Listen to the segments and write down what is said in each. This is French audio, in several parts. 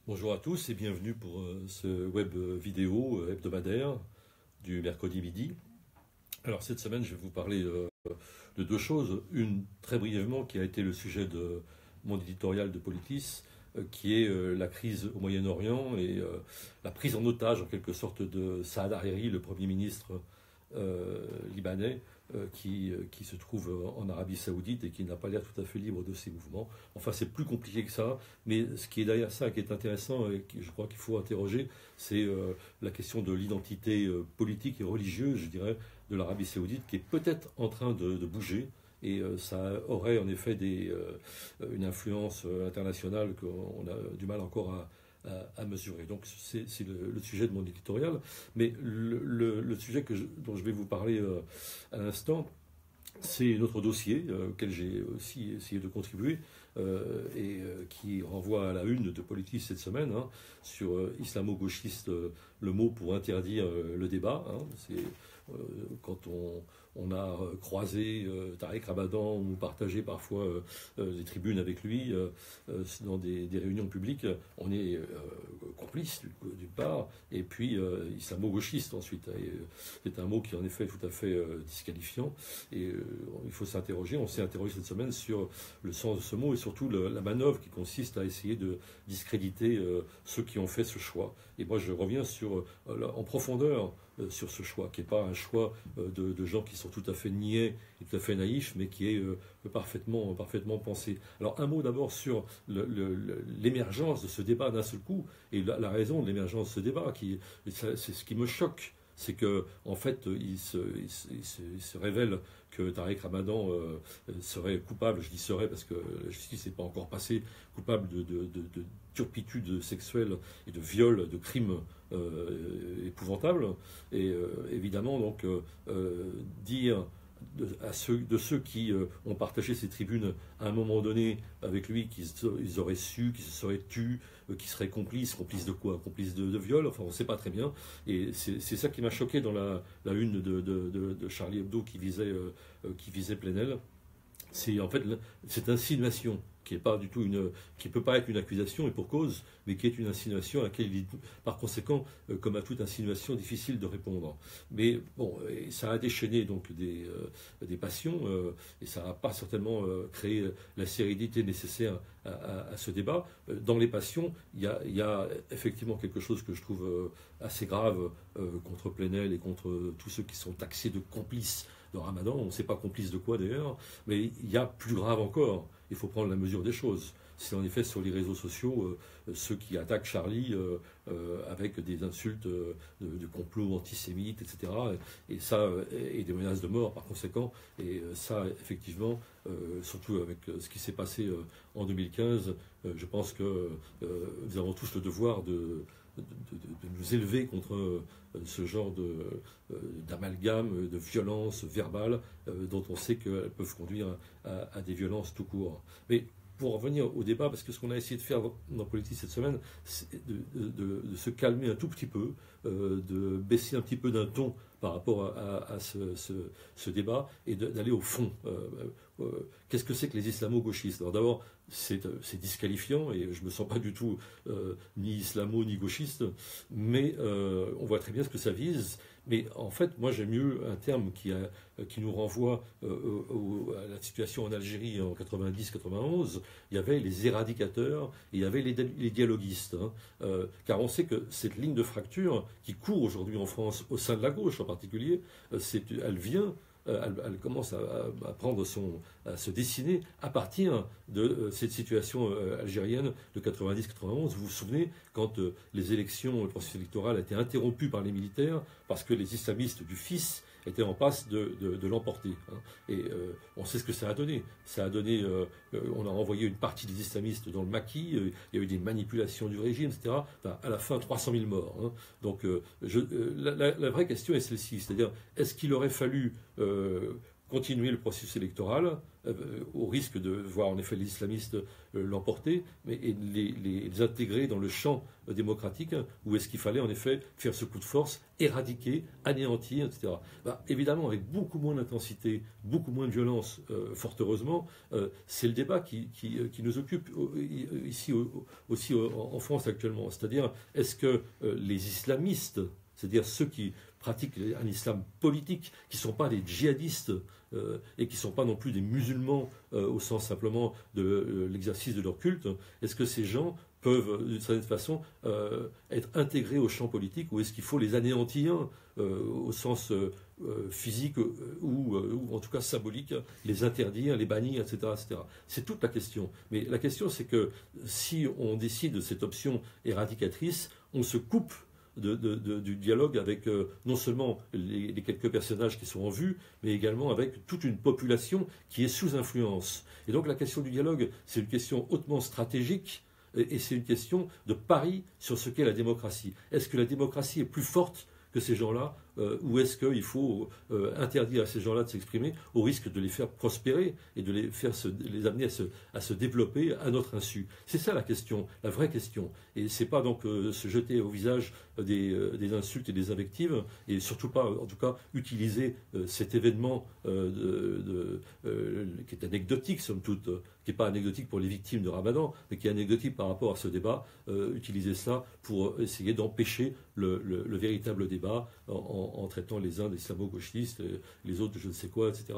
Bonjour à tous et bienvenue pour ce web vidéo hebdomadaire du mercredi midi. Alors cette semaine, je vais vous parler de deux choses. Une, très brièvement, qui a été le sujet de mon éditorial de Politis, qui est la crise au Moyen-Orient et la prise en otage, en quelque sorte, de Saad Hariri, le Premier ministre libanais, qui se trouve en Arabie Saoudite et qui n'a pas l'air tout à fait libre de ses mouvements. Enfin, c'est plus compliqué que ça, mais ce qui est derrière ça, qui est intéressant et qui, je crois qu'il faut interroger, c'est la question de l'identité politique et religieuse, je dirais, de l'Arabie Saoudite, qui est peut-être en train de bouger. Et ça aurait en effet une influence internationale qu'on a du mal encore à mesurer. Donc c'est le sujet de mon éditorial. Mais le sujet dont je vais vous parler à l'instant, c'est notre dossier auquel j'ai aussi essayé de contribuer qui renvoie à la une de Politis cette semaine sur islamo-gauchiste, le mot pour interdire le débat. C'est quand on a croisé Tariq Ramadan ou partagé parfois des tribunes avec lui dans des réunions publiques, on est complice d'une part, et puis islamo-gauchiste ensuite. C'est un mot qui en effet est tout à fait disqualifiant, et il faut s'interroger. On s'est interrogé cette semaine sur le sens de ce mot et surtout la manœuvre qui consiste à essayer de discréditer ceux qui ont fait ce choix. Et moi je reviens en profondeur sur ce choix, qui n'est pas un choix de gens qui sont tout à fait niais et tout à fait naïfs, mais qui est parfaitement pensé. Alors un mot d'abord sur l'émergence de ce débat d'un seul coup, et la raison de l'émergence de ce débat, c'est ce qui me choque. C'est que en fait, il se révèle que Tariq Ramadan serait coupable, je dis serait parce que la justice n'est pas encore passée, coupable de turpitude sexuelle et de viol, de crimes épouvantables. Et évidemment, donc, dire de ceux qui ont partagé ces tribunes à un moment donné avec lui, qu'ils auraient su, qu'ils se seraient tus, qu'ils seraient complices de quoi? Complices de viol, enfin on ne sait pas très bien. Et c'est ça qui m'a choqué dans la une de Charlie Hebdo qui visait Plenel. C'est en fait cette insinuation qui est pas du tout qui peut pas être une accusation et pour cause, mais qui est une insinuation à laquelle il est, par conséquent, comme à toute insinuation, difficile de répondre. Mais bon, et ça a déchaîné donc des passions et ça n'a pas certainement créé la sérénité nécessaire à ce débat. Dans les passions, il y a effectivement quelque chose que je trouve assez grave contre Plenel et contre tous ceux qui sont taxés de complices de Ramadan. On ne sait pas complice de quoi d'ailleurs, mais il y a plus grave encore. Il faut prendre la mesure des choses. C'est en effet sur les réseaux sociaux ceux qui attaquent Charlie avec des insultes de complot antisémite, etc. Et ça, et des menaces de mort par conséquent. Et ça, effectivement, surtout avec ce qui s'est passé en 2015, je pense que nous avons tous le devoir de nous élever contre ce genre d'amalgame, de violence verbale dont on sait qu'elles peuvent conduire à des violences tout court. Mais pour revenir au débat, parce que ce qu'on a essayé de faire dans Politis cette semaine, c'est de se calmer un tout petit peu, de baisser un petit peu d'un ton par rapport à ce débat et d'aller au fond. Qu'est-ce que c'est que les islamo-gauchistes? Alors d'abord, c'est disqualifiant et je ne me sens pas du tout ni islamo ni gauchiste, mais on voit très bien ce que ça vise. Mais en fait, moi j'aime mieux un terme qui nous renvoie à la situation en Algérie en 90-91. Il y avait les éradicateurs et il y avait les dialoguistes. Car on sait que cette ligne de fracture qui court aujourd'hui en France, au sein de la gauche en particulier, elle commence à se dessiner à partir de cette situation algérienne de 90-91. Vous vous souvenez, quand les élections, le processus électoral a été interrompu par les militaires parce que les islamistes du FIS étaient en passe de l'emporter. Et on sait ce que ça a donné. Ça a donné, on a renvoyé une partie des islamistes dans le maquis, il y a eu des manipulations du régime, etc. Enfin, à la fin, 300 000 morts. Donc la vraie question est celle-ci, c'est-à-dire, est-ce qu'il aurait fallu continuer le processus électoral, au risque de voir en effet les islamistes l'emporter, et les intégrer dans le champ démocratique, ou est-ce qu'il fallait en effet faire ce coup de force, éradiquer, anéantir, etc. Évidemment, avec beaucoup moins d'intensité, beaucoup moins de violence, fort heureusement, c'est le débat qui nous occupe ici aussi en France actuellement. C'est-à-dire, est-ce que les islamistes, c'est-à-dire ceux qui pratiquent un islam politique, qui ne sont pas des djihadistes et qui ne sont pas non plus des musulmans au sens simplement de l'exercice de leur culte, est-ce que ces gens peuvent d'une certaine façon être intégrés au champ politique, ou est-ce qu'il faut les anéantir au sens physique ou en tout cas symbolique, les interdire, les bannir, etc., etc. C'est toute la question. Mais la question, c'est que si on décide de cette option éradicatrice, on se coupe du dialogue avec non seulement les quelques personnages qui sont en vue, mais également avec toute une population qui est sous influence. Et donc la question du dialogue, c'est une question hautement stratégique, et c'est une question de pari sur ce qu'est la démocratie. Est-ce que la démocratie est plus forte que ces gens-là, ou est-ce qu'il faut interdire à ces gens-là de s'exprimer au risque de les faire prospérer et de les amener à se développer à notre insu? C'est ça la question, la vraie question. Et c'est pas donc se jeter au visage des insultes et des invectives, et surtout pas, en tout cas, utiliser cet événement qui est anecdotique, somme toute, qui n'est pas anecdotique pour les victimes de Ramadan, mais qui est anecdotique par rapport à ce débat, utiliser ça pour essayer d'empêcher le véritable débat en traitant les uns d'islamo-gauchistes, les autres de je ne sais quoi, etc.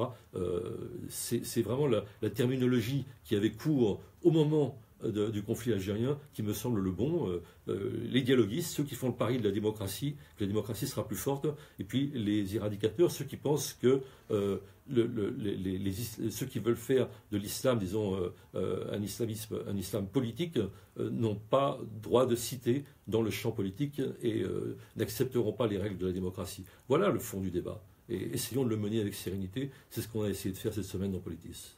C'est vraiment la terminologie qui avait cours au moment du conflit algérien qui me semble le bon. Les dialoguistes, ceux qui font le pari de la démocratie, que la démocratie sera plus forte, et puis les éradicateurs, ceux qui pensent que ceux qui veulent faire de l'islam, disons, un islam politique, n'ont pas droit de citer dans le champ politique et n'accepteront pas les règles de la démocratie. Voilà le fond du débat. Et essayons de le mener avec sérénité. C'est ce qu'on a essayé de faire cette semaine dans Politis.